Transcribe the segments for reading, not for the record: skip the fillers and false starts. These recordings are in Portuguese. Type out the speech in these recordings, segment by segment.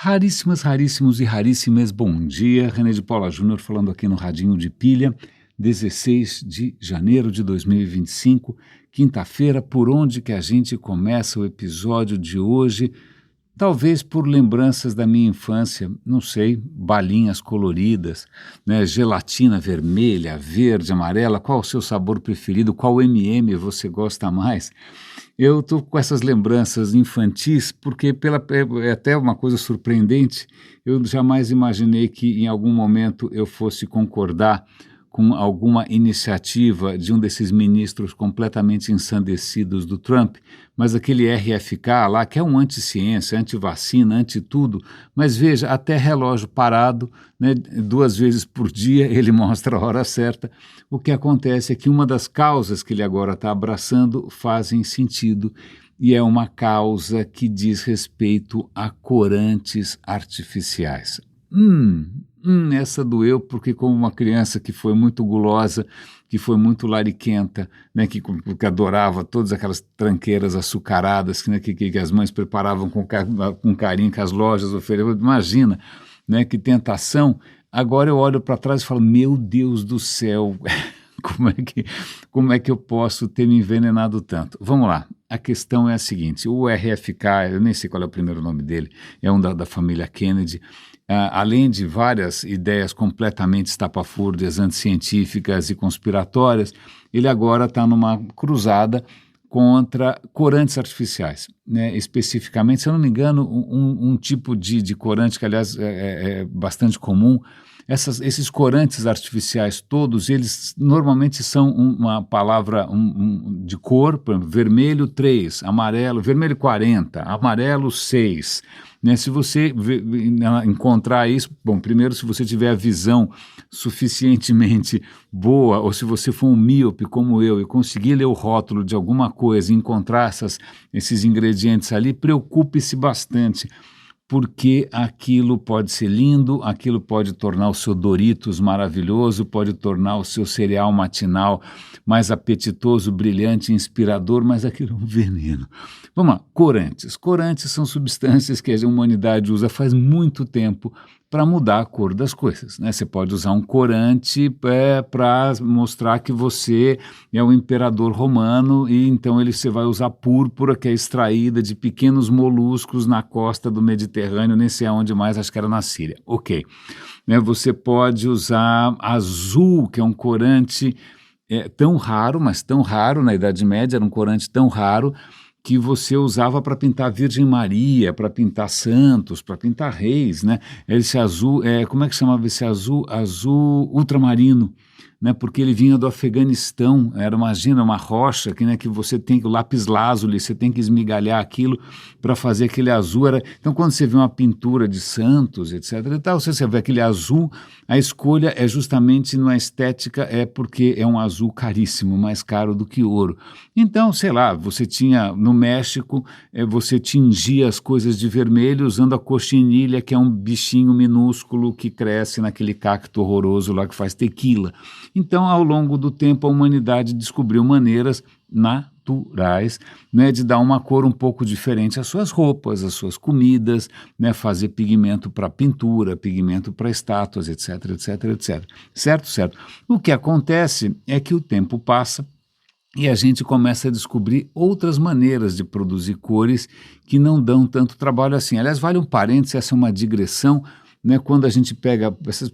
Raríssimas, raríssimos e raríssimas, bom dia. René de Paula Júnior falando aqui no Radinho de Pilha, 16 de janeiro de 2025, quinta-feira, por onde que a gente começa o episódio de hoje? Talvez por lembranças da minha infância, não sei, balinhas coloridas, né, gelatina vermelha, verde, amarela, qual o seu sabor preferido, qual M&M você gosta mais? Eu estou com essas lembranças infantis porque é até uma coisa surpreendente, eu jamais imaginei que em algum momento eu fosse concordar com alguma iniciativa de um desses ministros completamente ensandecidos do Trump, mas aquele RFK lá, que é um anti-ciência, anti-vacina, anti-tudo, mas veja, até relógio parado, né, 2 vezes por dia ele mostra a hora certa. O que acontece é que uma das causas que ele agora está abraçando fazem sentido, e é uma causa que diz respeito a corantes artificiais. Essa doeu porque como uma criança que foi muito gulosa, que foi muito lariquenta, né, que adorava todas aquelas tranqueiras açucaradas que as mães preparavam com carinho, que as lojas ofereciam, imagina, né, que tentação. Agora eu olho para trás e falo, meu Deus do céu, como é que eu posso ter me envenenado tanto? Vamos lá, a questão é a seguinte, o RFK, eu nem sei qual é o primeiro nome dele, é um da família Kennedy. Além de várias ideias completamente estapafúrdias, anticientíficas e conspiratórias, ele agora está numa cruzada contra corantes artificiais, né? Especificamente, se eu não me engano, um tipo de corante que, aliás, é bastante comum. Esses corantes artificiais todos, eles normalmente são uma palavra de cor, por exemplo, vermelho 3, amarelo, vermelho 40, amarelo 6. Né, se você encontrar isso, bom, primeiro se você tiver a visão suficientemente boa, ou se você for um míope como eu e conseguir ler o rótulo de alguma coisa e encontrar esses ingredientes ali, preocupe-se bastante, porque aquilo pode ser lindo, aquilo pode tornar o seu Doritos maravilhoso, pode tornar o seu cereal matinal mais apetitoso, brilhante, inspirador, mas aquilo é um veneno. Vamos lá, corantes. Corantes são substâncias que a humanidade usa faz muito tempo para mudar a cor das coisas, né? Você pode usar um corante para mostrar que você é o imperador romano e então você vai usar púrpura que é extraída de pequenos moluscos na costa do Mediterrâneo, nem sei aonde mais, acho que era na Síria. Ok. Né? Você pode usar azul, que é um corante tão raro, mas tão raro, na Idade Média era um corante tão raro, que você usava para pintar Virgem Maria, para pintar santos, para pintar reis, né? Esse azul, como é que chamava esse azul? Azul ultramarino, né? Porque ele vinha do Afeganistão, imagina, uma rocha que você tem, o lápis lazuli, você tem que esmigalhar aquilo para fazer aquele azul. Então, quando você vê uma pintura de santos, etc. e tal, você vê aquele azul, a escolha é justamente na estética, porque é um azul caríssimo, mais caro do que ouro. Então, sei lá, você tinha, no México, você tingia as coisas de vermelho usando a cochinilha, que é um bichinho minúsculo que cresce naquele cacto horroroso lá que faz tequila. Então, ao longo do tempo, a humanidade descobriu maneiras naturais, né, de dar uma cor um pouco diferente às suas roupas, às suas comidas, né, fazer pigmento para pintura, pigmento para estátuas, etc, etc, etc. Certo? O que acontece é que o tempo passa e a gente começa a descobrir outras maneiras de produzir cores que não dão tanto trabalho assim. Aliás, vale um parênteses, essa é uma digressão, né, quando a gente pega essa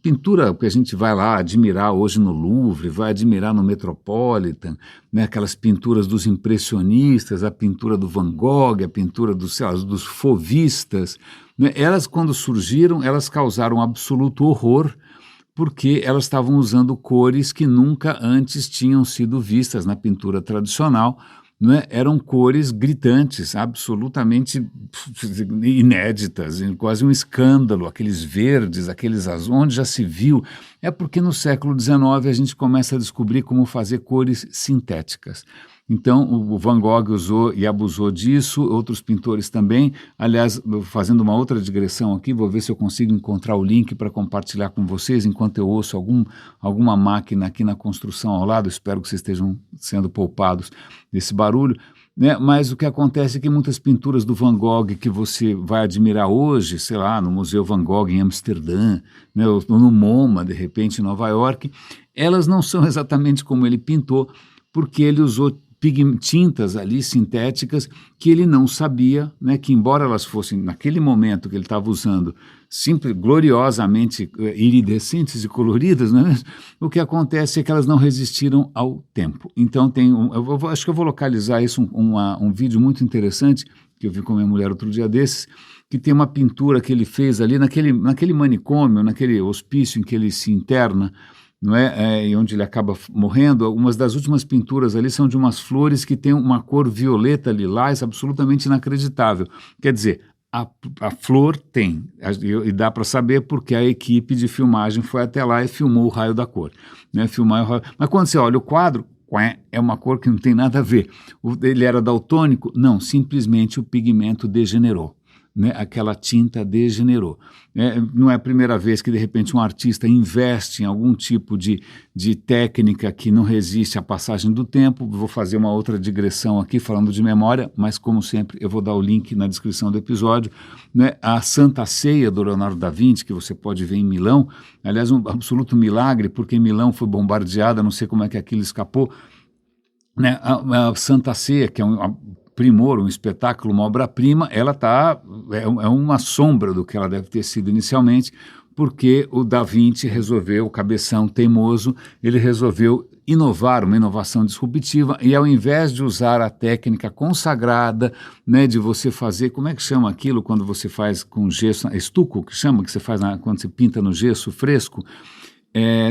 pintura que a gente vai lá admirar hoje no Louvre, vai admirar no Metropolitan, né, aquelas pinturas dos impressionistas, a pintura do Van Gogh, a pintura dos fauvistas, né, elas quando surgiram, elas causaram absoluto horror, porque elas estavam usando cores que nunca antes tinham sido vistas na pintura tradicional, né? Eram cores gritantes, absolutamente inéditas, quase um escândalo, aqueles verdes, aqueles azuis, onde já se viu. É porque no século XIX a gente começa a descobrir como fazer cores sintéticas. Então, o Van Gogh usou e abusou disso, outros pintores também. Aliás, fazendo uma outra digressão aqui, vou ver se eu consigo encontrar o link para compartilhar com vocês, enquanto eu ouço alguma máquina aqui na construção ao lado, espero que vocês estejam sendo poupados desse barulho. né? Mas o que acontece é que muitas pinturas do Van Gogh que você vai admirar hoje, sei lá, no Museu Van Gogh em Amsterdã, né, ou no MoMA, de repente, em Nova York, elas não são exatamente como ele pintou, porque ele usou tintas ali sintéticas que ele não sabia, né, que embora elas fossem, naquele momento que ele estava usando, simples, gloriosamente iridescentes e coloridas, né, o que acontece é que elas não resistiram ao tempo. Então acho que eu vou localizar isso, um vídeo muito interessante que eu vi com a minha mulher outro dia desses, que tem uma pintura que ele fez ali naquele manicômio, naquele hospício em que ele se interna, não é? E onde ele acaba morrendo. Algumas das últimas pinturas ali são de umas flores que têm uma cor violeta lilás absolutamente inacreditável. Quer dizer, a flor tem, e dá para saber porque a equipe de filmagem foi até lá e filmou o raio da cor, né? Mas quando você olha o quadro, é uma cor que não tem nada a ver. Ele era daltônico? Não, simplesmente o pigmento degenerou. Né, aquela tinta degenerou. Não é a primeira vez que, de repente, um artista investe em algum tipo de técnica que não resiste à passagem do tempo. Vou fazer uma outra digressão aqui, falando de memória, mas, como sempre, eu vou dar o link na descrição do episódio. Né, a Santa Ceia do Leonardo da Vinci, que você pode ver em Milão, aliás, um absoluto milagre, porque Milão foi bombardeada, não sei como é que aquilo escapou. Né, a Santa Ceia, que é primor, um espetáculo, uma obra-prima, ela é uma sombra do que ela deve ter sido inicialmente, porque o Da Vinci resolveu, o cabeção teimoso, ele resolveu inovar, uma inovação disruptiva, e ao invés de usar a técnica consagrada, né, de você fazer, como é que chama aquilo quando você faz com gesso, estuco, que chama, que você faz quando você pinta no gesso fresco,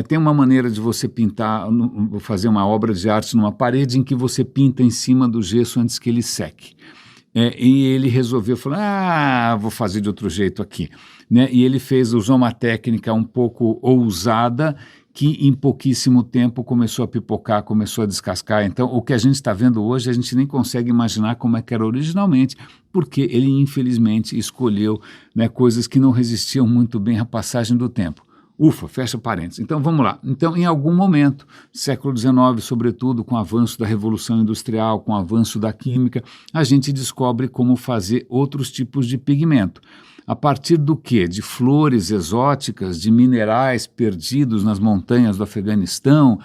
tem uma maneira de você pintar, fazer uma obra de arte numa parede em que você pinta em cima do gesso antes que ele seque. E ele resolveu falar, vou fazer de outro jeito aqui. Né? E ele usou uma técnica um pouco ousada que em pouquíssimo tempo começou a pipocar, começou a descascar. Então, o que a gente está vendo hoje, a gente nem consegue imaginar como é que era originalmente, porque ele infelizmente escolheu, né, coisas que não resistiam muito bem à passagem do tempo. Ufa, fecha parênteses. Então, vamos lá. Então, em algum momento, século XIX, sobretudo, com o avanço da Revolução Industrial, com o avanço da química, a gente descobre como fazer outros tipos de pigmento. A partir do quê? De flores exóticas, de minerais perdidos nas montanhas do Afeganistão?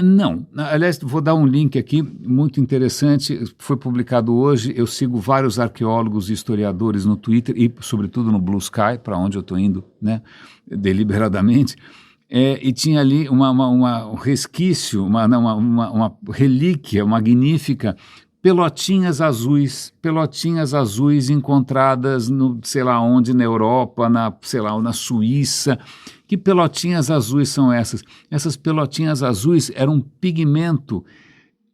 Não. Aliás, vou dar um link aqui muito interessante, foi publicado hoje. Eu sigo vários arqueólogos e historiadores no Twitter e, sobretudo, no Blue Sky, para onde eu estou indo, né, deliberadamente. E tinha ali um resquício, uma relíquia magnífica, pelotinhas azuis encontradas no, sei lá onde, na Europa, sei lá, na Suíça. Que pelotinhas azuis são essas? Essas pelotinhas azuis eram um pigmento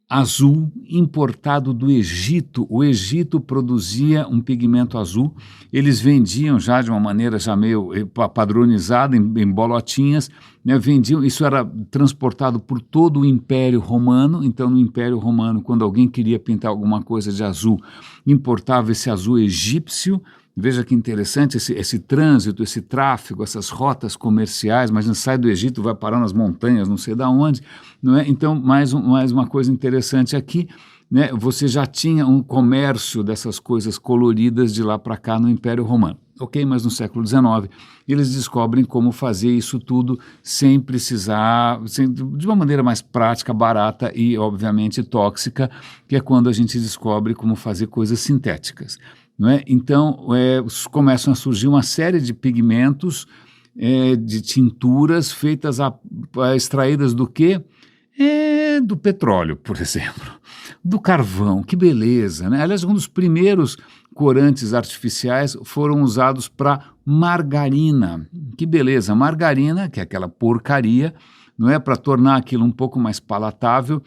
azul importado do Egito. O Egito produzia um pigmento azul, eles vendiam já de uma maneira já meio padronizada, em bolotinhas, né, vendiam, isso era transportado por todo o Império Romano. Então no Império Romano, quando alguém queria pintar alguma coisa de azul, importava esse azul egípcio. Veja que interessante esse trânsito, esse tráfego, essas rotas comerciais, mas sai do Egito, vai parar nas montanhas, não sei de onde, não é? Então, mais uma coisa interessante aqui, né? Você já tinha um comércio dessas coisas coloridas de lá para cá no Império Romano. Ok, mas no século XIX eles descobrem como fazer isso tudo sem precisar, de uma maneira mais prática, barata e, obviamente, tóxica, que é quando a gente descobre como fazer coisas sintéticas. Não é? Então, começam a surgir uma série de pigmentos, de tinturas feitas, extraídas do quê? Do petróleo, por exemplo, do carvão, que beleza, né? Aliás, um dos primeiros corantes artificiais foram usados para margarina, que beleza, margarina, que é aquela porcaria, não é? Para tornar aquilo um pouco mais palatável.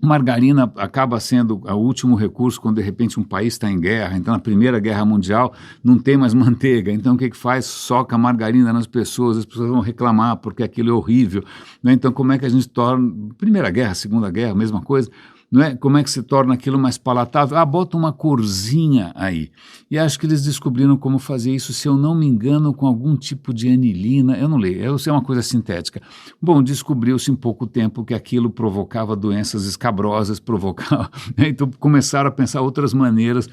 Margarina acaba sendo o último recurso quando de repente um país está em guerra. Então na Primeira Guerra Mundial não tem mais manteiga, então o que faz? Soca margarina nas pessoas, as pessoas vão reclamar porque aquilo é horrível, né? Então como é que a gente torna, Primeira Guerra, Segunda Guerra, mesma coisa, não é? Como é que se torna aquilo mais palatável? Bota uma corzinha aí. E acho que eles descobriram como fazer isso, se eu não me engano, com algum tipo de anilina, eu não leio, é uma coisa sintética. Bom, descobriu-se em pouco tempo que aquilo provocava doenças escabrosas, provocava, né? Então começaram a pensar outras maneiras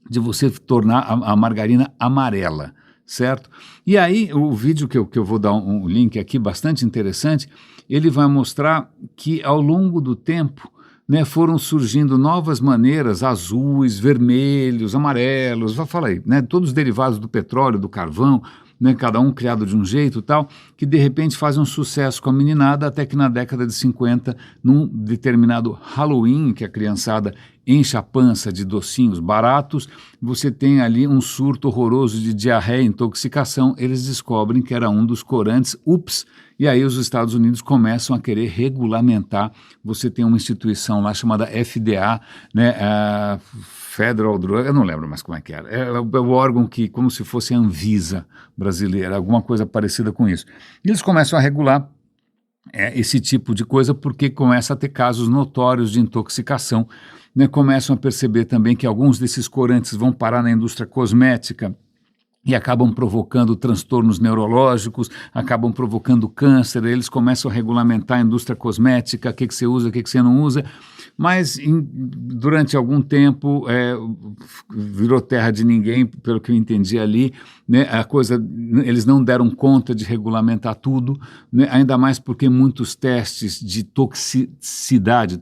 de você tornar a margarina amarela, certo? E aí o vídeo que eu vou dar um link aqui bastante interessante, ele vai mostrar que ao longo do tempo, né, foram surgindo novas maneiras, azuis, vermelhos, amarelos, fala aí, né, todos derivados do petróleo, do carvão, né, cada um criado de um jeito e tal, que de repente fazem um sucesso com a meninada, até que na década de 50, num determinado Halloween, que a criançada enche a pança de docinhos baratos, você tem ali um surto horroroso de diarreia e intoxicação, eles descobrem que era um dos corantes, e aí os Estados Unidos começam a querer regulamentar, você tem uma instituição lá chamada FDA, né, Federal Drug, eu não lembro mais como é que era, é o órgão que, como se fosse a Anvisa brasileira, alguma coisa parecida com isso. E eles começam a regular esse tipo de coisa porque começa a ter casos notórios de intoxicação, né, começam a perceber também que alguns desses corantes vão parar na indústria cosmética e acabam provocando transtornos neurológicos, acabam provocando câncer, eles começam a regulamentar a indústria cosmética, o que você usa, o que você não usa, mas durante algum tempo virou terra de ninguém, pelo que eu entendi ali, né, eles não deram conta de regulamentar tudo, né, ainda mais porque muitos testes de toxicidade,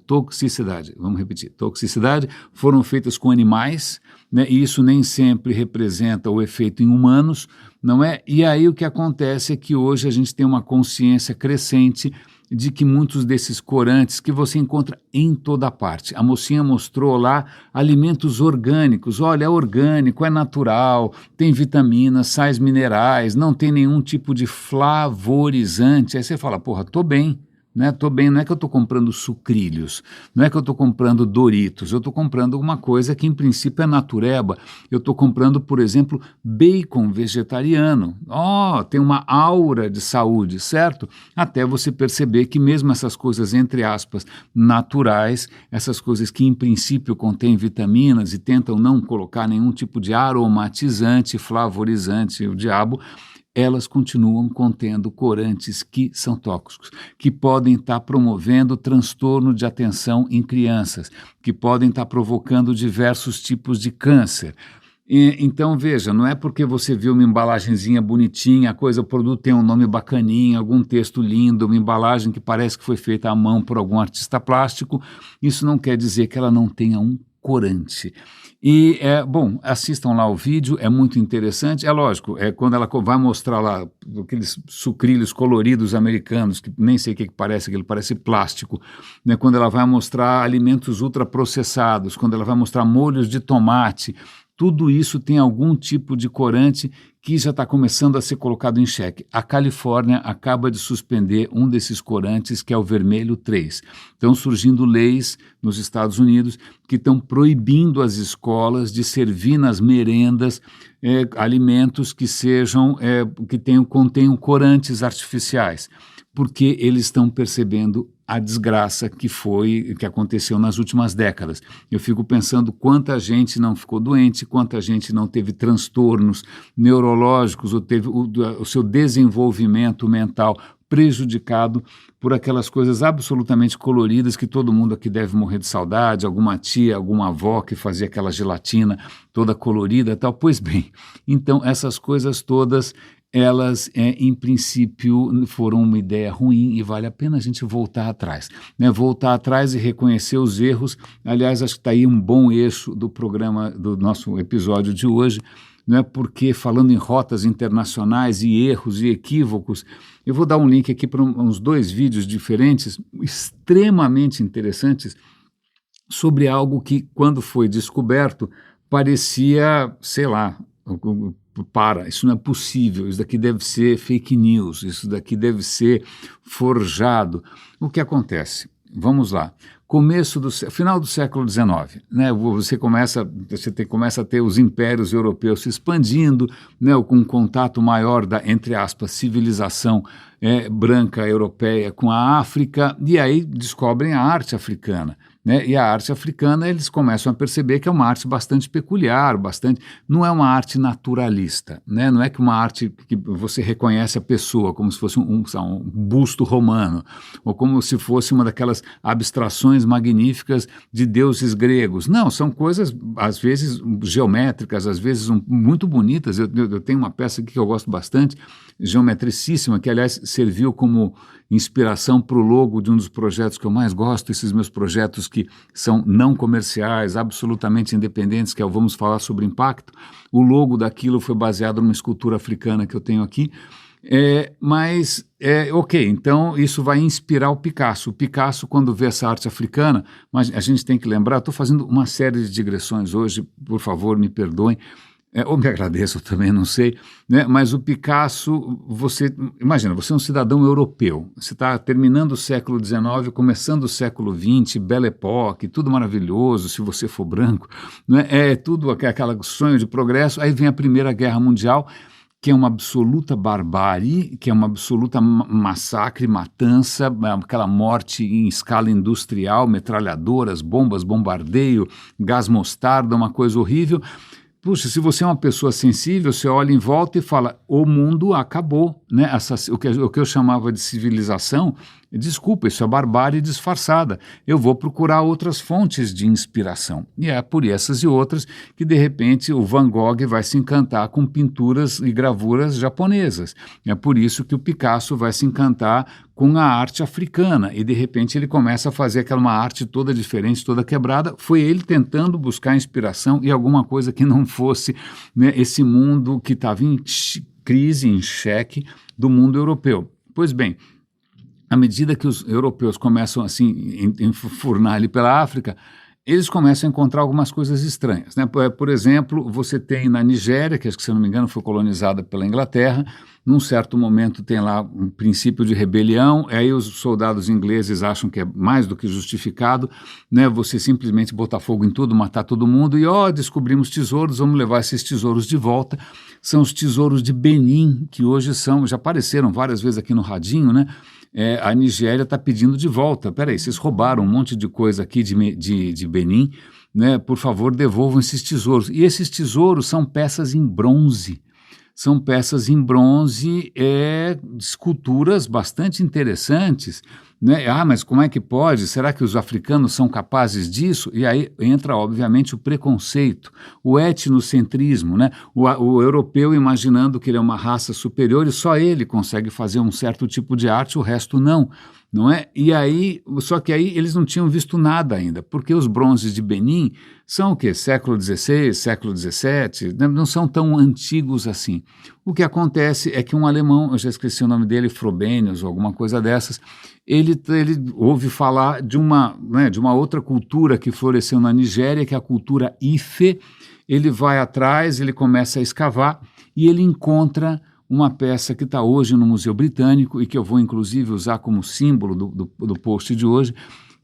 vamos repetir, toxicidade, foram feitos com animais, né, e isso nem sempre representa o efeito em humanos, não é? E aí o que acontece é que hoje a gente tem uma consciência crescente de que muitos desses corantes que você encontra em toda parte. A mocinha mostrou lá alimentos orgânicos. Olha, é orgânico, é natural, tem vitaminas, sais minerais, não tem nenhum tipo de flavorizante. Aí você fala, porra, tô bem. Né? Tô bem, não é que eu estou comprando sucrilhos, não é que eu estou comprando Doritos, eu estou comprando uma coisa que em princípio é natureba, eu estou comprando, por exemplo, bacon vegetariano, tem uma aura de saúde, certo? Até você perceber que mesmo essas coisas, entre aspas, naturais, essas coisas que em princípio contêm vitaminas e tentam não colocar nenhum tipo de aromatizante, flavorizante, o diabo, elas continuam contendo corantes que são tóxicos, que podem estar promovendo transtorno de atenção em crianças, que podem estar provocando diversos tipos de câncer. Então, veja, não é porque você viu uma embalagenzinha bonitinha, o produto tem um nome bacaninha, algum texto lindo, uma embalagem que parece que foi feita à mão por algum artista plástico, isso não quer dizer que ela não tenha um corante. E, bom, assistam lá o vídeo, é muito interessante, é lógico, quando ela vai mostrar lá aqueles sucrilhos coloridos americanos, que nem sei o que parece, aquilo parece plástico, né? Quando ela vai mostrar alimentos ultraprocessados, quando ela vai mostrar molhos de tomate, tudo isso tem algum tipo de corante que já está começando a ser colocado em xeque. A Califórnia acaba de suspender um desses corantes, que é o vermelho 3. Estão surgindo leis nos Estados Unidos que estão proibindo as escolas de servir nas merendas alimentos que contenham corantes artificiais, porque eles estão percebendo a desgraça que aconteceu nas últimas décadas. Eu fico pensando quanta gente não ficou doente, quanta gente não teve transtornos neurológicos ou teve o seu desenvolvimento mental prejudicado por aquelas coisas absolutamente coloridas que todo mundo aqui deve morrer de saudade, alguma tia, alguma avó que fazia aquela gelatina toda colorida e tal. Pois bem, então essas coisas todas elas, em princípio, foram uma ideia ruim e vale a pena a gente voltar atrás, né? Voltar atrás e reconhecer os erros. Aliás, acho que está aí um bom eixo do programa, do nosso episódio de hoje, né? Porque falando em rotas internacionais e erros e equívocos, eu vou dar um link aqui para uns 2 vídeos diferentes, extremamente interessantes, sobre algo que, quando foi descoberto, parecia, sei lá, isso não é possível, isso daqui deve ser fake news, isso daqui deve ser forjado. O que acontece? Vamos lá. Final do século XIX, né? Você começa a ter os impérios europeus se expandindo, né? Com um contato maior da, entre aspas, civilização branca europeia com a África, e aí descobrem a arte africana. né? E a arte africana, eles começam a perceber que é uma arte bastante peculiar, não é uma arte naturalista, né? Não é que uma arte que você reconhece a pessoa como se fosse um busto romano, ou como se fosse uma daquelas abstrações magníficas de deuses gregos. Não, são coisas, às vezes, geométricas, às vezes muito bonitas. Eu tenho uma peça aqui que eu gosto bastante, geometricíssima, que, aliás, serviu como inspiração para o logo de um dos projetos que eu mais gosto, esses meus projetos que são não comerciais, absolutamente independentes, que é o Vamos Falar sobre Impacto. O logo daquilo foi baseado numa escultura africana que eu tenho aqui. Ok, então isso vai inspirar o Picasso. O Picasso, quando vê essa arte africana, mas a gente tem que lembrar, estou fazendo uma série de digressões hoje, por favor, me perdoem, ou me agradeço também, não sei, né? Mas o Picasso, imagina, você é um cidadão europeu, você está terminando o século XIX, começando o século XX, Belle Époque, tudo maravilhoso, se você for branco, né? É tudo aquele sonho de progresso. Aí vem a Primeira Guerra Mundial, que é uma absoluta barbárie, que é uma absoluta massacre, matança, aquela morte em escala industrial, metralhadoras, bombas, bombardeio, gás mostarda, uma coisa horrível. Puxa, se você é uma pessoa sensível, você olha em volta e fala, o mundo acabou, né? O que eu chamava de civilização, desculpa, isso é barbárie disfarçada. Eu vou procurar outras fontes de inspiração. E é por essas e outras que, de repente, o Van Gogh vai se encantar com pinturas e gravuras japonesas. É por isso que o Picasso vai se encantar com a arte africana, e de repente ele começa a fazer uma arte toda diferente, toda quebrada. Foi ele tentando buscar inspiração e alguma coisa que não fosse, né, esse mundo que estava em crise, em xeque do mundo europeu. Pois bem, à medida que os europeus começam assim a enfurnar ali pela África, eles começam a encontrar algumas coisas estranhas, né? Por exemplo, você tem na Nigéria, que acho que, se eu não me engano, foi colonizada pela Inglaterra, num certo momento tem lá um princípio de rebelião, aí os soldados ingleses acham que é mais do que justificado, né? Você simplesmente botar fogo em tudo, matar todo mundo, e descobrimos tesouros, vamos levar esses tesouros de volta. São os tesouros de Benin, que hoje já apareceram várias vezes aqui no radinho, né? A Nigéria está pedindo de volta. Peraí, vocês roubaram um monte de coisa aqui de Benin, né? Por favor, devolvam esses tesouros. E esses tesouros são peças em bronze. São peças em bronze, esculturas bastante interessantes, né? Mas como é que pode? Será que os africanos são capazes disso? E aí entra, obviamente, o preconceito, o etnocentrismo, né? O europeu imaginando que ele é uma raça superior e só ele consegue fazer um certo tipo de arte, o resto não. Não é? Só que aí eles não tinham visto nada ainda, porque os bronzes de Benin são o quê? Século XVI, século XVII, não são tão antigos assim. O que acontece é que um alemão, eu já esqueci o nome dele, Frobenius ou alguma coisa dessas, ele ouve falar de uma outra cultura que floresceu na Nigéria, que é a cultura Ife. Ele vai atrás, ele começa a escavar e ele encontra uma peça que está hoje no Museu Britânico e que eu vou, inclusive, usar como símbolo do post de hoje,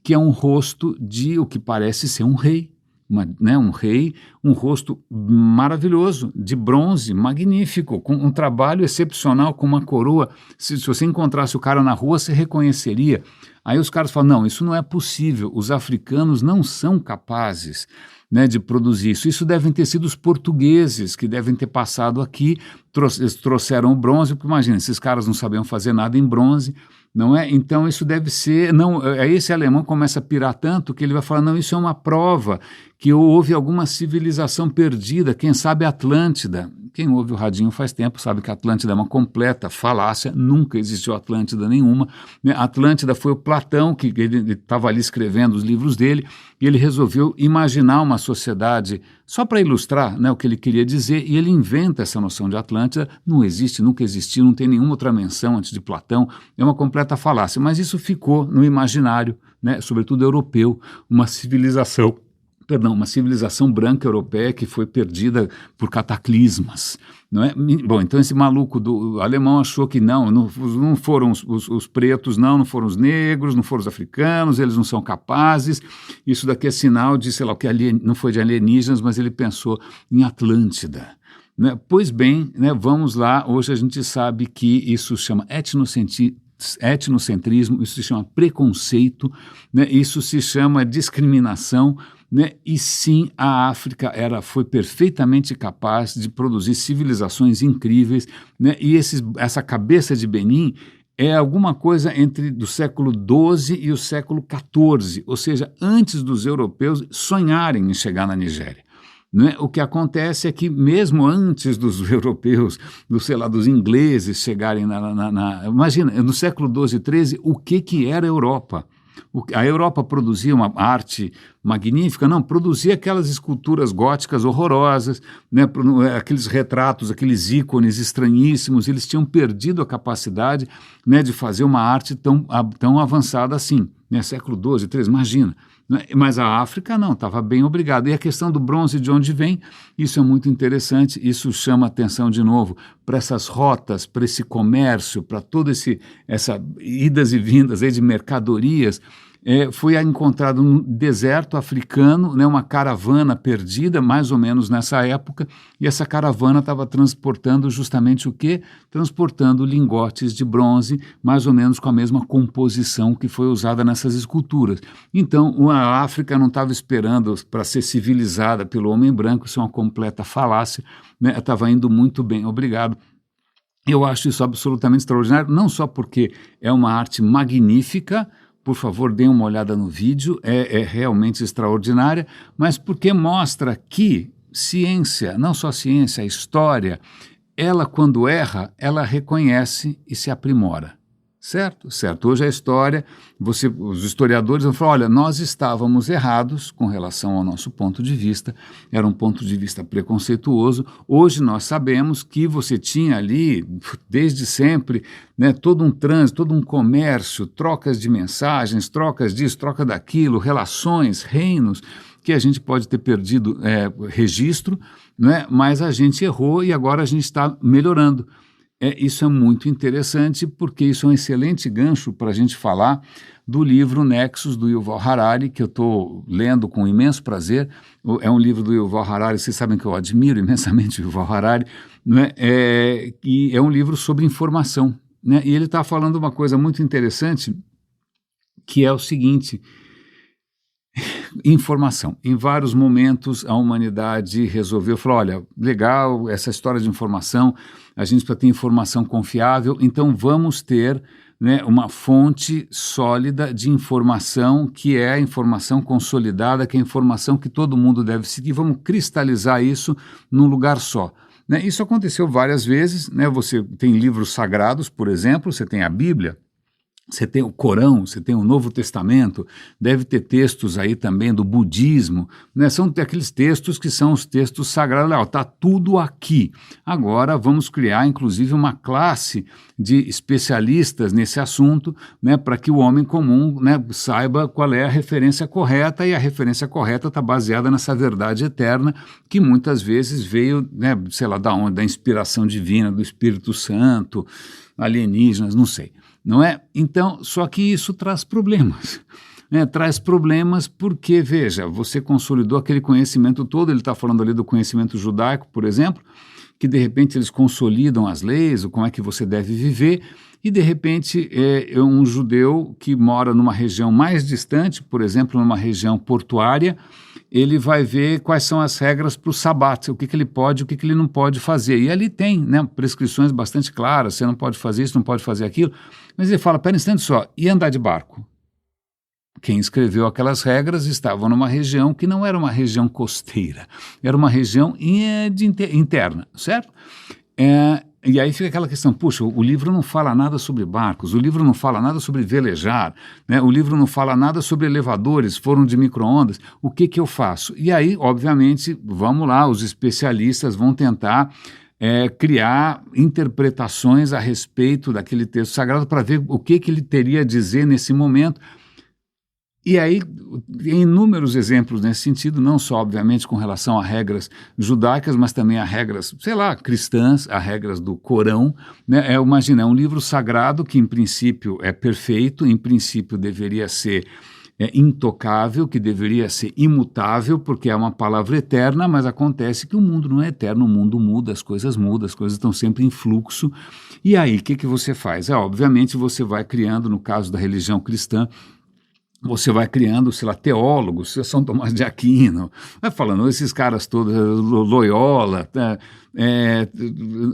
que é um rosto de o que parece ser um rei. Um rei, um rosto maravilhoso, de bronze, magnífico, com um trabalho excepcional, com uma coroa. Se você encontrasse o cara na rua, você reconheceria. Aí os caras falam, não, isso não é possível, os africanos não são capazes, né, de produzir isso. Isso devem ter sido os portugueses que devem ter passado aqui, eles trouxeram o bronze, porque imagina, esses caras não sabiam fazer nada em bronze, não é? Então isso deve ser, não, aí esse alemão começa a pirar tanto que ele vai falar, não, isso é uma prova que houve alguma civilização perdida, quem sabe Atlântida. Quem ouve o radinho faz tempo sabe que a Atlântida é uma completa falácia, nunca existiu Atlântida nenhuma, né? Atlântida foi o Platão, que ele estava ali escrevendo os livros dele, e ele resolveu imaginar uma sociedade só para ilustrar, né, o que ele queria dizer, e ele inventa essa noção de Atlântida. Não existe, nunca existiu, não tem nenhuma outra menção antes de Platão, é uma completa falácia, mas isso ficou no imaginário, né, sobretudo europeu, uma civilização branca europeia que foi perdida por cataclismas, não é? Bom, então esse maluco do alemão achou que não foram os pretos, não foram os negros, não foram os africanos, eles não são capazes, isso daqui é sinal de, sei lá, que não foi de alienígenas, mas ele pensou em Atlântida. Né? Pois bem, né, vamos lá, hoje a gente sabe que isso chama etnocentrismo, isso se chama preconceito, né? Isso se chama discriminação, né? E sim, a África foi perfeitamente capaz de produzir civilizações incríveis, né? E essa cabeça de Benin é alguma coisa entre do século XII e o século XIV, ou seja, antes dos europeus sonharem em chegar na Nigéria. Né? O que acontece é que mesmo antes dos europeus, dos ingleses chegarem imagina, no século XII e XIII, o que era a Europa? A Europa produzia uma arte magnífica? Não, produzia aquelas esculturas góticas horrorosas, né, aqueles retratos, aqueles ícones estranhíssimos. Eles tinham perdido a capacidade, né, de fazer uma arte tão avançada assim, né, século XII, XIII, imagina. Mas a África não, estava bem obrigada. E a questão do bronze, de onde vem, isso é muito interessante, isso chama atenção de novo para essas rotas, para esse comércio, para toda essa idas e vindas aí de mercadorias. Foi encontrado no deserto africano, né, uma caravana perdida, mais ou menos nessa época, e essa caravana estava transportando justamente o quê? Transportando lingotes de bronze, mais ou menos com a mesma composição que foi usada nessas esculturas. Então, a África não estava esperando para ser civilizada pelo homem branco, isso é uma completa falácia, né? Estava indo muito bem, obrigado. Eu acho isso absolutamente extraordinário, não só porque é uma arte magnífica. Por favor, deem uma olhada no vídeo, é realmente extraordinária, mas porque mostra que ciência, não só ciência, a história, ela quando erra, ela reconhece e se aprimora. Certo? Certo. Hoje a história, os historiadores vão falar, olha, nós estávamos errados com relação ao nosso ponto de vista, era um ponto de vista preconceituoso. Hoje nós sabemos que você tinha ali, desde sempre, né, todo um trânsito, todo um comércio, trocas de mensagens, trocas disso, troca daquilo, relações, reinos, que a gente pode ter perdido registro, né, mas a gente errou e agora a gente está melhorando. Isso é muito interessante porque isso é um excelente gancho para a gente falar do livro Nexus, do Yuval Harari, que eu estou lendo com imenso prazer. É um livro do Yuval Harari, vocês sabem que eu admiro imensamente o Yuval Harari, né? E é um livro sobre informação, né? E ele está falando uma coisa muito interessante, que é o seguinte: informação. Em vários momentos a humanidade resolveu falar, olha, legal essa história de informação, a gente precisa ter informação confiável, então vamos ter, né, uma fonte sólida de informação, que é a informação consolidada, que é a informação que todo mundo deve seguir, vamos cristalizar isso num lugar só. Né? Isso aconteceu várias vezes, né? Você tem livros sagrados, por exemplo, você tem a Bíblia, você tem o Corão, você tem o Novo Testamento, deve ter textos aí também do budismo, né? São aqueles textos que são os textos sagrados. Está tudo aqui. Agora vamos criar, inclusive, uma classe de especialistas nesse assunto, né, para que o homem comum, né, saiba qual é a referência correta, e a referência correta está baseada nessa verdade eterna que muitas vezes veio, né, sei lá, da onde? Da inspiração divina, do Espírito Santo, alienígenas, não sei. Não é? Então, só que isso traz problemas. Traz problemas porque, veja, você consolidou aquele conhecimento todo, ele está falando ali do conhecimento judaico, por exemplo, que de repente eles consolidam as leis, ou como é que você deve viver, e de repente um judeu que mora numa região mais distante, por exemplo, numa região portuária, ele vai ver quais são as regras para o sabat, o que ele pode, o que ele não pode fazer. E ali tem, né, prescrições bastante claras, você não pode fazer isso, não pode fazer aquilo. Mas ele fala, pera um instante só, e andar de barco? Quem escreveu aquelas regras estava numa região que não era uma região costeira, era uma região interna, certo? E aí fica aquela questão, puxa, o livro não fala nada sobre barcos, o livro não fala nada sobre velejar, né? O livro não fala nada sobre elevadores, forno de micro-ondas, o que eu faço? E aí, obviamente, vamos lá, os especialistas vão tentar criar interpretações a respeito daquele texto sagrado para ver o que ele teria a dizer nesse momento. E aí, tem inúmeros exemplos nesse sentido, não só, obviamente, com relação a regras judaicas, mas também a regras, sei lá, cristãs, a regras do Corão, né? Imagina, é um livro sagrado que, em princípio, é perfeito, em princípio, deveria ser intocável, que deveria ser imutável, porque é uma palavra eterna, mas acontece que o mundo não é eterno, o mundo muda, as coisas estão sempre em fluxo. E aí, o que você faz? Obviamente, você vai criando, no caso da religião cristã, você vai criando, sei lá, teólogos, São Tomás de Aquino, vai falando, esses caras todos, Loyola,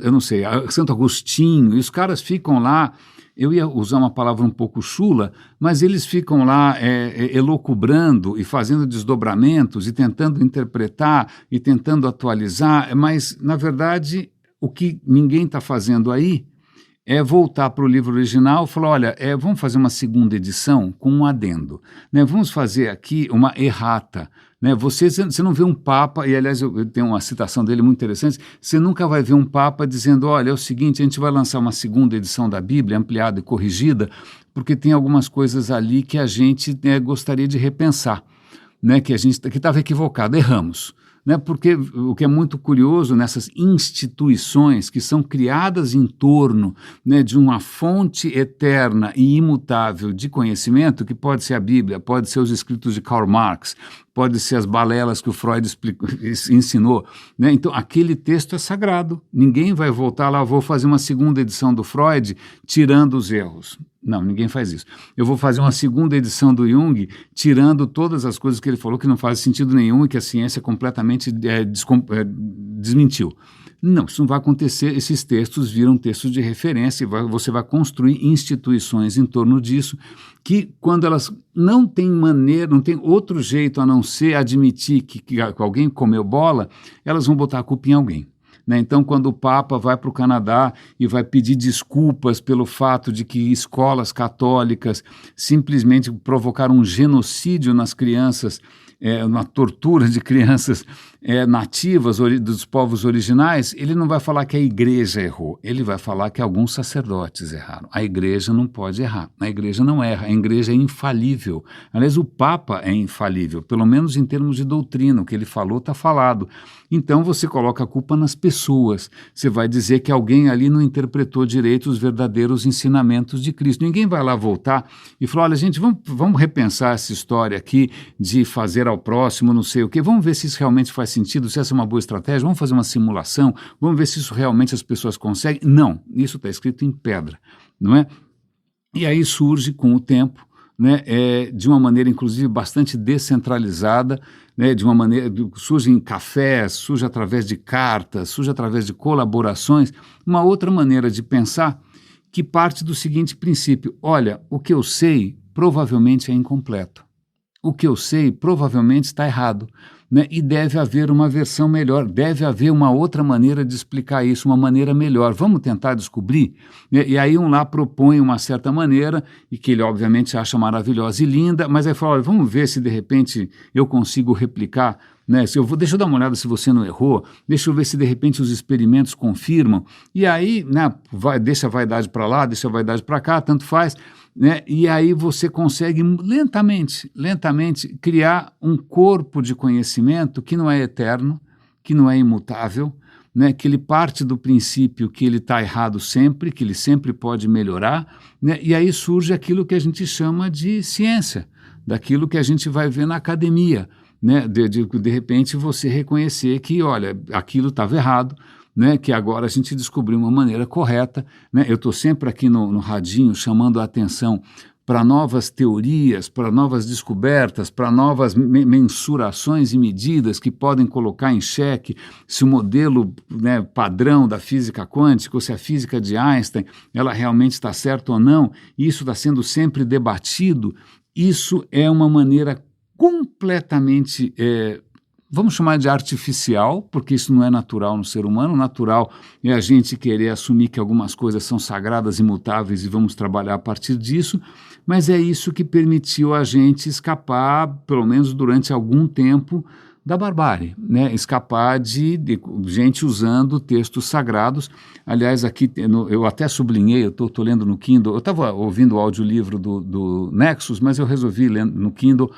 eu não sei, Santo Agostinho, e os caras ficam lá, eu ia usar uma palavra um pouco chula, mas eles ficam lá elucubrando e fazendo desdobramentos e tentando interpretar e tentando atualizar, mas, na verdade, o que ninguém está fazendo aí é voltar para o livro original e falar, olha, vamos fazer uma segunda edição com um adendo, né? Vamos fazer aqui uma errata, né? Você não vê um papa, e aliás eu tenho uma citação dele muito interessante, você nunca vai ver um papa dizendo, olha, é o seguinte, a gente vai lançar uma segunda edição da Bíblia, ampliada e corrigida, porque tem algumas coisas ali que a gente gostaria de repensar, né? Que estava equivocado, erramos. Né, porque o que é muito curioso nessas instituições que são criadas em torno, né, de uma fonte eterna e imutável de conhecimento, que pode ser a Bíblia, pode ser os escritos de Karl Marx, pode ser as balelas que o Freud ensinou, né? Então aquele texto é sagrado, ninguém vai voltar lá, vou fazer uma segunda edição do Freud tirando os erros. Não, ninguém faz isso. Eu vou fazer uma segunda edição do Jung, tirando todas as coisas que ele falou que não fazem sentido nenhum e que a ciência completamente desmentiu. Não, isso não vai acontecer. Esses textos viram textos de referência e você vai construir instituições em torno disso que, quando elas não têm maneira, não tem outro jeito a não ser admitir que alguém comeu bola, elas vão botar a culpa em alguém. Né? Então, quando o Papa vai para o Canadá e vai pedir desculpas pelo fato de que escolas católicas simplesmente provocaram um genocídio nas crianças, uma tortura de crianças nativas dos povos originais, ele não vai falar que a igreja errou, ele vai falar que alguns sacerdotes erraram. A igreja não pode errar, a igreja não erra, a igreja é infalível. Aliás, o Papa é infalível, pelo menos em termos de doutrina, o que ele falou está falado. Então você coloca a culpa nas pessoas, você vai dizer que alguém ali não interpretou direito os verdadeiros ensinamentos de Cristo. Ninguém vai lá voltar e falar, olha gente, vamos repensar essa história aqui de fazer ao próximo não sei o quê, vamos ver se isso realmente faz sentido, se essa é uma boa estratégia, vamos fazer uma simulação, vamos ver se isso realmente as pessoas conseguem. Não, isso está escrito em pedra, não é? E aí surge com o tempo, né, de uma maneira inclusive bastante descentralizada, né, de uma maneira, surge em cafés, surge através de cartas, surge através de colaborações, uma outra maneira de pensar que parte do seguinte princípio, olha, o que eu sei provavelmente é incompleto, o que eu sei provavelmente está errado, né, e deve haver uma versão melhor, deve haver uma outra maneira de explicar isso, uma maneira melhor, vamos tentar descobrir? E aí um lá propõe uma certa maneira, e que ele obviamente acha maravilhosa e linda, mas aí fala, olha, vamos ver se de repente eu consigo replicar, né? Deixa eu dar uma olhada se você não errou, deixa eu ver se de repente os experimentos confirmam, e aí, né, deixa a vaidade para lá, deixa a vaidade para cá, tanto faz, né? E aí você consegue lentamente criar um corpo de conhecimento que não é eterno, que não é imutável, né? Que ele parte do princípio que ele está errado sempre, que ele sempre pode melhorar, né? E aí surge aquilo que a gente chama de ciência, daquilo que a gente vai ver na academia, né? De repente você reconhecer que, olha, aquilo estava errado, né, que agora a gente descobriu uma maneira correta, né? Eu estou sempre aqui no radinho chamando a atenção para novas teorias, para novas descobertas, para novas mensurações e medidas que podem colocar em xeque se o modelo, né, padrão da física quântica ou se a física de Einstein ela realmente está certa ou não. Isso está sendo sempre debatido. Isso é uma maneira completamente vamos chamar de artificial, porque isso não é natural no ser humano. Natural é a gente querer assumir que algumas coisas são sagradas, imutáveis e vamos trabalhar a partir disso, mas é isso que permitiu a gente escapar, pelo menos durante algum tempo, da barbárie, né? Escapar de gente usando textos sagrados. Aliás, aqui eu até sublinhei, eu estou lendo no Kindle, eu estava ouvindo o audiolivro do Nexus, mas eu resolvi ler no Kindle,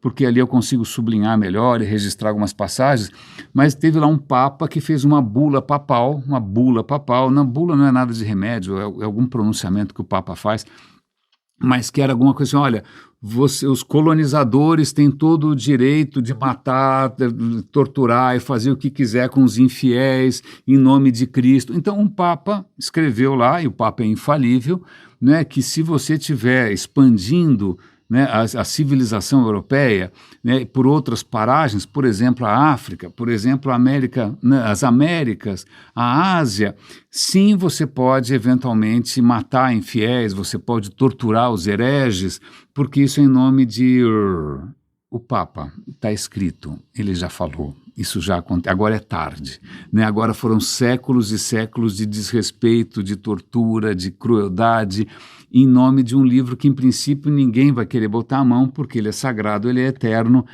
porque ali eu consigo sublinhar melhor e registrar algumas passagens, mas teve lá um papa que fez uma bula papal, na bula não é nada de remédio, é algum pronunciamento que o papa faz, mas que era alguma coisa assim, olha, os colonizadores têm todo o direito de matar, de torturar e fazer o que quiser com os infiéis em nome de Cristo. Então um Papa escreveu lá, e o Papa é infalível, né, que se você estiver expandindo, né, a civilização europeia, né, por outras paragens, por exemplo, a África, por exemplo, a América, né, as Américas, a Ásia, sim, você pode eventualmente matar infiéis, você pode torturar os hereges, porque isso é em nome de o Papa. Está escrito, ele já falou. Isso já aconteceu, agora é tarde, né? Agora foram séculos e séculos de desrespeito, de tortura, de crueldade, em nome de um livro que, em princípio, ninguém vai querer botar a mão, porque ele é sagrado, ele é eterno,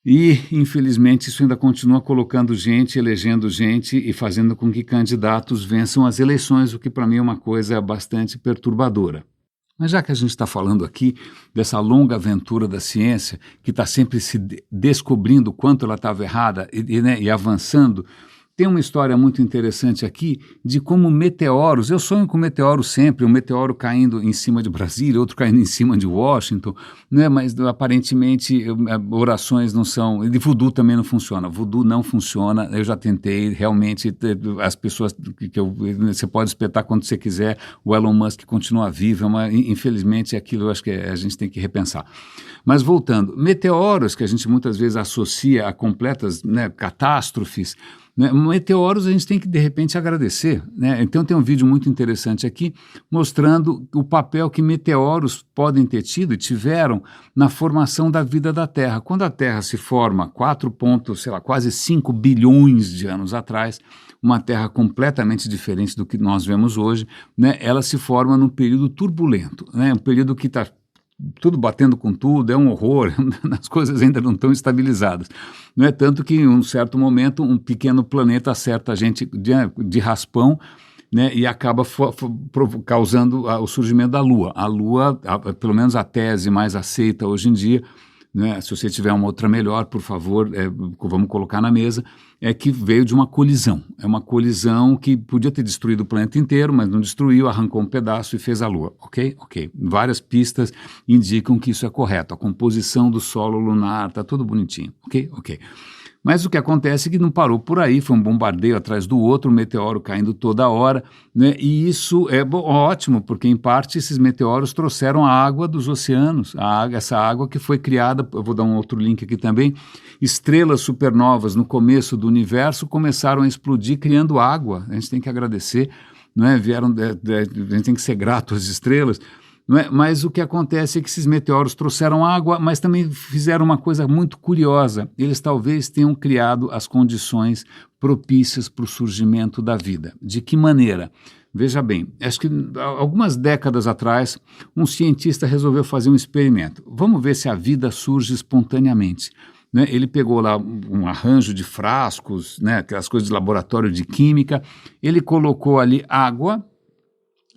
e, infelizmente, isso ainda continua colocando gente, elegendo gente e fazendo com que candidatos vençam as eleições, o que, para mim, é uma coisa bastante perturbadora. Mas já que a gente está falando aqui dessa longa aventura da ciência, que está sempre se descobrindo o quanto ela estava errada né, e avançando, tem uma história muito interessante aqui de como meteoros, eu sonho com meteoros sempre, um meteoro caindo em cima de Brasília, outro caindo em cima de Washington, né, mas aparentemente orações não são, e voodoo também não funciona, voodoo não funciona, eu já tentei, realmente as pessoas, você pode espetar quando você quiser, o Elon Musk continua vivo, mas infelizmente aquilo eu acho que a gente tem que repensar. Mas voltando, meteoros que a gente muitas vezes associa a completas, né, catástrofes, né, meteoros a gente tem que de repente agradecer, né? Então tem um vídeo muito interessante aqui mostrando o papel que meteoros podem ter tido e tiveram na formação da vida da Terra. Quando a Terra se forma quase 5 bilhões de anos atrás, uma Terra completamente diferente do que nós vemos hoje, né? Ela se forma num período turbulento, né? Um período que está tudo batendo com tudo, é um horror, as coisas ainda não estão estabilizadas. Não é tanto que em um certo momento um pequeno planeta acerta a gente de raspão, né, e acaba causando o surgimento da Lua. A Lua, pelo menos a tese mais aceita hoje em dia, né, se você tiver uma outra melhor, por favor, vamos colocar na mesa, é que veio de uma colisão. É uma colisão que podia ter destruído o planeta inteiro, mas não destruiu, arrancou um pedaço e fez a Lua. Ok? Ok. Várias pistas indicam que isso é correto. A composição do solo lunar, está tudo bonitinho. Ok? Ok. Mas o que acontece é que não parou por aí, foi um bombardeio atrás do outro, um meteoro caindo toda hora, né? E isso é ótimo, porque em parte esses meteoros trouxeram a água dos oceanos, essa água que foi criada, eu vou dar um outro link aqui também, estrelas supernovas no começo do universo começaram a explodir criando água, a gente tem que agradecer, não é? A gente tem que ser grato às estrelas, não é? Mas o que acontece é que esses meteoros trouxeram água, mas também fizeram uma coisa muito curiosa. Eles talvez tenham criado as condições propícias para o surgimento da vida. De que maneira? Veja bem, acho que algumas décadas atrás, um cientista resolveu fazer um experimento. Vamos ver se a vida surge espontaneamente. Né? Ele pegou lá um arranjo de frascos, né, aquelas coisas de laboratório de química, ele colocou ali água,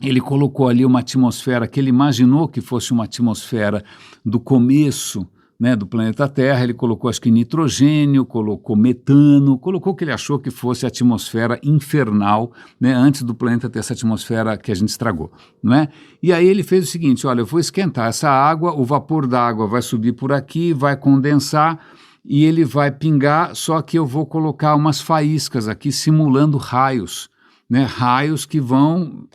ele colocou ali uma atmosfera que ele imaginou que fosse uma atmosfera do começo, né, do planeta Terra. Ele colocou, acho que nitrogênio, colocou metano, colocou o que ele achou que fosse a atmosfera infernal, né, antes do planeta ter essa atmosfera que a gente estragou, não é? E aí ele fez o seguinte, olha, eu vou esquentar essa água, o vapor da água vai subir por aqui, vai condensar e ele vai pingar, só que eu vou colocar umas faíscas aqui simulando raios, né, raios que vão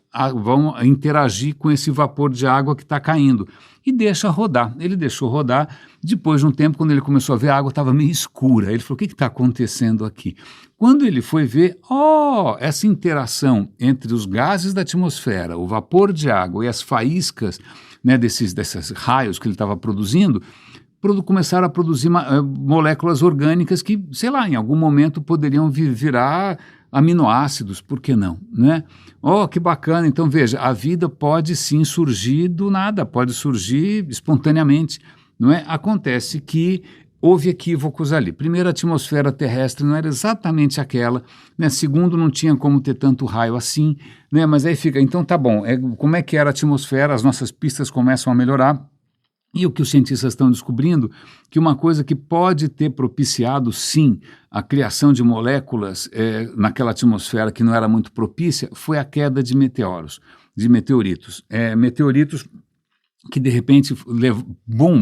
interagir com esse vapor de água que está caindo. E deixa rodar. Ele deixou rodar. Depois de um tempo, quando ele começou a ver, a água estava meio escura. Ele falou, o que está acontecendo aqui? Quando ele foi ver, essa interação entre os gases da atmosfera, o vapor de água e as faíscas, né, desses raios que ele estava produzindo, começaram a produzir moléculas orgânicas que, sei lá, em algum momento poderiam virar aminoácidos, por que não, né? Que bacana, então veja, a vida pode sim surgir do nada, pode surgir espontaneamente, não é? Acontece que houve equívocos ali. Primeiro, a atmosfera terrestre não era exatamente aquela, né? Segundo, não tinha como ter tanto raio assim, né? Mas aí fica, então tá bom, como é que era a atmosfera, as nossas pistas começam a melhorar. E o que os cientistas estão descobrindo, que uma coisa que pode ter propiciado, sim, a criação de moléculas naquela atmosfera que não era muito propícia, foi a queda de meteoritos. Meteoritos que de repente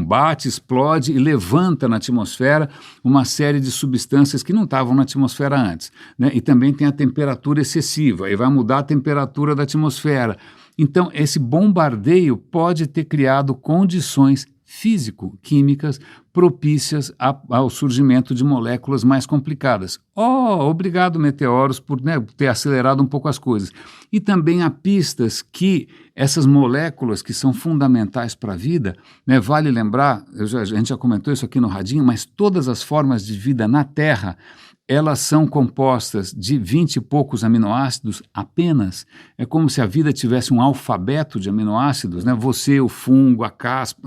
bate, explode e levanta na atmosfera uma série de substâncias que não estavam na atmosfera antes, né? E também tem a temperatura excessiva, aí vai mudar a temperatura da atmosfera. Então, esse bombardeio pode ter criado condições físico-químicas propícias ao surgimento de moléculas mais complicadas. Obrigado, meteoros, por, né, ter acelerado um pouco as coisas. E também há pistas que essas moléculas que são fundamentais para a vida, né, vale lembrar, a gente já comentou isso aqui no Radinho, mas todas as formas de vida na Terra, elas são compostas de 20 e poucos aminoácidos apenas. É como se a vida tivesse um alfabeto de aminoácidos, né? Você, o fungo, a caspa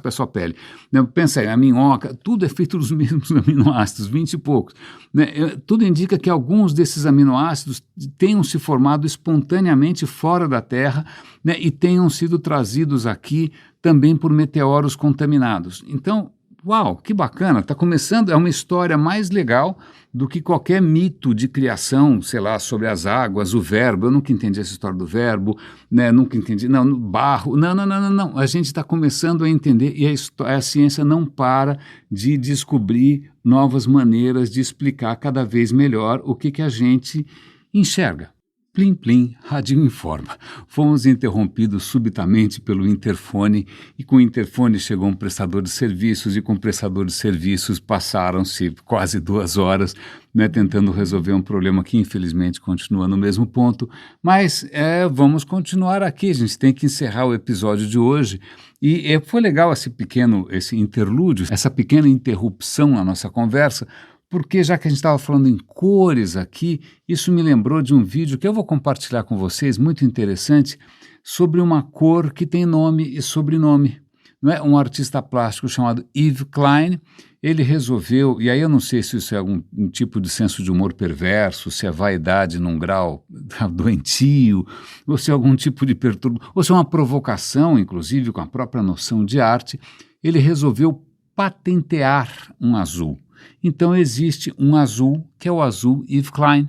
é só pele. Né? Pensa aí, a minhoca, tudo é feito dos mesmos aminoácidos, 20 e poucos. Né? Tudo indica que alguns desses aminoácidos tenham se formado espontaneamente fora da Terra, né? E tenham sido trazidos aqui também por meteoros contaminados. Então, uau, que bacana, está começando, é uma história mais legal do que qualquer mito de criação, sei lá, sobre as águas, o verbo. Eu nunca entendi essa história do verbo, né? Nunca entendi, não, barro, não, a gente está começando a entender e a ciência não para de descobrir novas maneiras de explicar cada vez melhor o que a gente enxerga. Plim, plim, Radinho informa. Fomos interrompidos subitamente pelo interfone e com o interfone chegou um prestador de serviços e com o prestador de serviços passaram-se quase 2 horas, né, tentando resolver um problema que infelizmente continua no mesmo ponto, mas vamos continuar aqui, a gente tem que encerrar o episódio de hoje e foi legal esse interlúdio, essa pequena interrupção na nossa conversa, porque já que a gente estava falando em cores aqui, isso me lembrou de um vídeo que eu vou compartilhar com vocês, muito interessante, sobre uma cor que tem nome e sobrenome. Não é? Um artista plástico chamado Yves Klein, ele resolveu, e aí eu não sei se isso é um tipo de senso de humor perverso, se é vaidade num grau doentio, ou se é algum tipo de perturbação, ou se é uma provocação, inclusive, com a própria noção de arte, ele resolveu patentear um azul. Então existe um azul, que é o azul Yves Klein,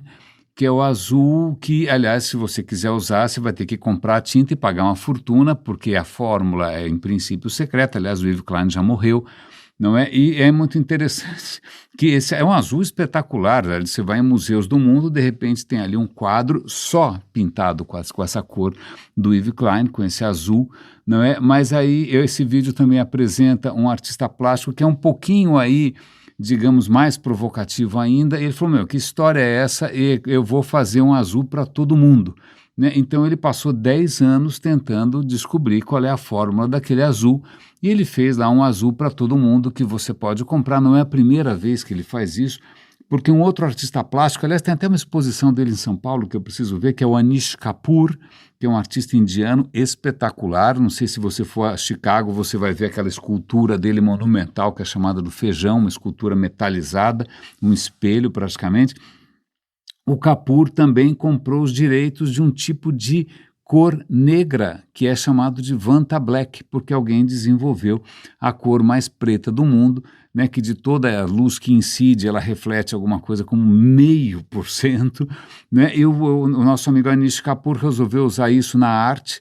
que é o azul que, aliás, se você quiser usar, você vai ter que comprar a tinta e pagar uma fortuna, porque a fórmula é, em princípio, secreta. Aliás, o Yves Klein já morreu, não é? E é muito interessante que esse é um azul espetacular, né? Você vai em museus do mundo, de repente tem ali um quadro só pintado com essa cor do Yves Klein, com esse azul, não é? Mas aí esse vídeo também apresenta um artista plástico que é um pouquinho aí, digamos, mais provocativo ainda, e ele falou, que história é essa? E eu vou fazer um azul para todo mundo. Né? Então ele passou 10 anos tentando descobrir qual é a fórmula daquele azul, e ele fez lá um azul para todo mundo que você pode comprar. Não é a primeira vez que ele faz isso, porque um outro artista plástico, aliás, tem até uma exposição dele em São Paulo que eu preciso ver, que é o Anish Kapoor, que é um artista indiano espetacular. Não sei se você for a Chicago, você vai ver aquela escultura dele monumental, que é chamada do Feijão, uma escultura metalizada, um espelho praticamente. O Kapoor também comprou os direitos de um tipo de cor negra, que é chamado de Vanta Black, porque alguém desenvolveu a cor mais preta do mundo, né, que de toda a luz que incide, ela reflete alguma coisa como 0,5%, né, e o nosso amigo Anish Kapoor resolveu usar isso na arte,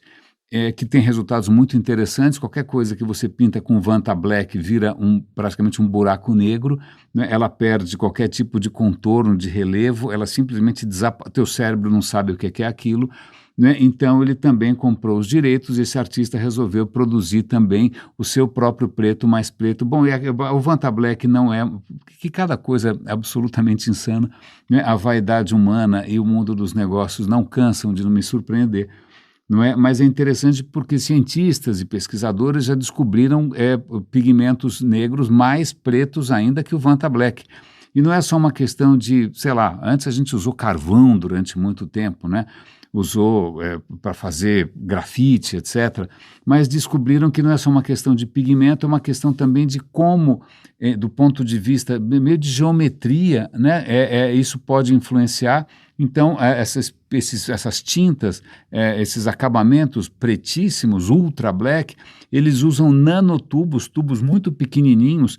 que tem resultados muito interessantes. Qualquer coisa que você pinta com Vanta Black vira praticamente um buraco negro, né? Ela perde qualquer tipo de contorno, de relevo, ela simplesmente teu cérebro não sabe o que é aquilo, né? Então ele também comprou os direitos, esse artista resolveu produzir também o seu próprio preto mais preto. Bom, o Vanta Black não é, que cada coisa é absolutamente insana, né? A vaidade humana e o mundo dos negócios não cansam de não me surpreender. Não é? Mas é interessante porque cientistas e pesquisadores já descobriram pigmentos negros mais pretos ainda que o Vanta Black. E não é só uma questão de, sei lá, antes a gente usou carvão durante muito tempo, né? Usou para fazer grafite, etc. Mas descobriram que não é só uma questão de pigmento, é uma questão também de como, do ponto de vista meio de geometria, né? Isso pode influenciar. Então, essas tintas, esses acabamentos pretíssimos, ultra black, eles usam nanotubos, tubos muito pequenininhos,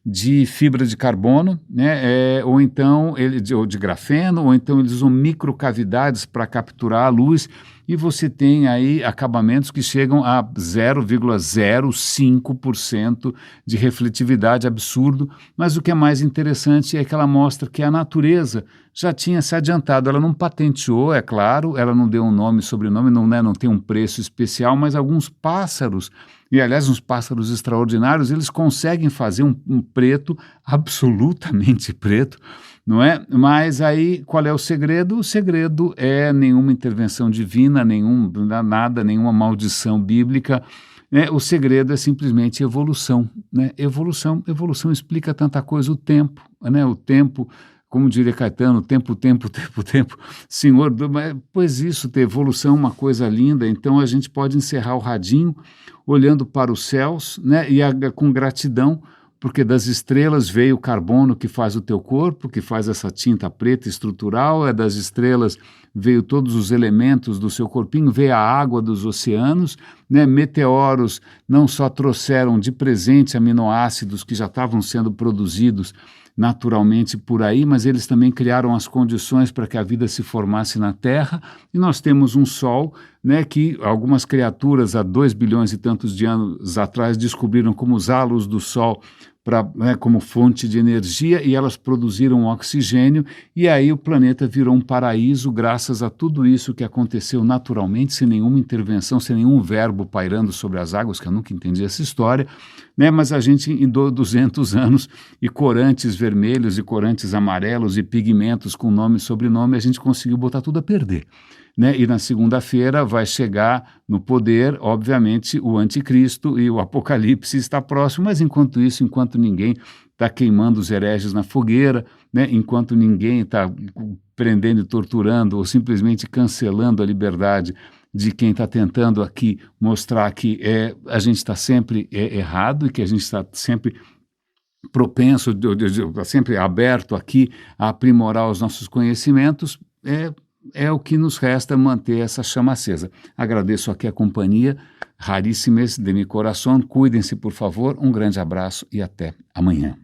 de fibra de carbono, né, ou então ou de grafeno, ou então eles usam microcavidades para capturar a luz, e você tem aí acabamentos que chegam a 0,05% de refletividade, absurdo, mas o que é mais interessante é que ela mostra que a natureza já tinha se adiantado, ela não patenteou, é claro, ela não deu um nome, sobrenome, não, né, não tem um preço especial, mas alguns pássaros, e aliás uns pássaros extraordinários, eles conseguem fazer um preto, absolutamente preto, não é? Mas aí, qual é o segredo? O segredo é nenhuma intervenção divina, nenhuma maldição bíblica, né? O segredo é simplesmente evolução, né? Evolução explica tanta coisa, o tempo, né? O tempo, como diria Caetano, tempo, Senhor, pois isso, ter evolução é uma coisa linda, então a gente pode encerrar o radinho olhando para os céus, né? E com gratidão, porque das estrelas veio o carbono que faz o teu corpo, que faz essa tinta preta estrutural, das estrelas veio todos os elementos do seu corpinho, veio a água dos oceanos, né? Meteoros não só trouxeram de presente aminoácidos que já estavam sendo produzidos naturalmente por aí, mas eles também criaram as condições para que a vida se formasse na Terra, e nós temos um Sol, né, que algumas criaturas há 2 bilhões e tantos de anos atrás descobriram como os halos do Sol como fonte de energia, e elas produziram oxigênio, e aí o planeta virou um paraíso graças a tudo isso que aconteceu naturalmente, sem nenhuma intervenção, sem nenhum verbo pairando sobre as águas, que eu nunca entendi essa história, né? Mas a gente em 200 anos, e corantes vermelhos, e corantes amarelos, e pigmentos com nome e sobrenome, a gente conseguiu botar tudo a perder, né? E na segunda-feira vai chegar no poder, obviamente, o anticristo, e o apocalipse está próximo, mas enquanto isso, enquanto ninguém está queimando os hereges na fogueira, né? Enquanto ninguém está prendendo e torturando, ou simplesmente cancelando a liberdade de quem está tentando aqui mostrar que a gente está sempre errado, e que a gente está sempre propenso, sempre aberto aqui a aprimorar os nossos conhecimentos, é o que nos resta, manter essa chama acesa. Agradeço aqui a companhia, raríssimas de meu coração, cuidem-se por favor, um grande abraço e até amanhã.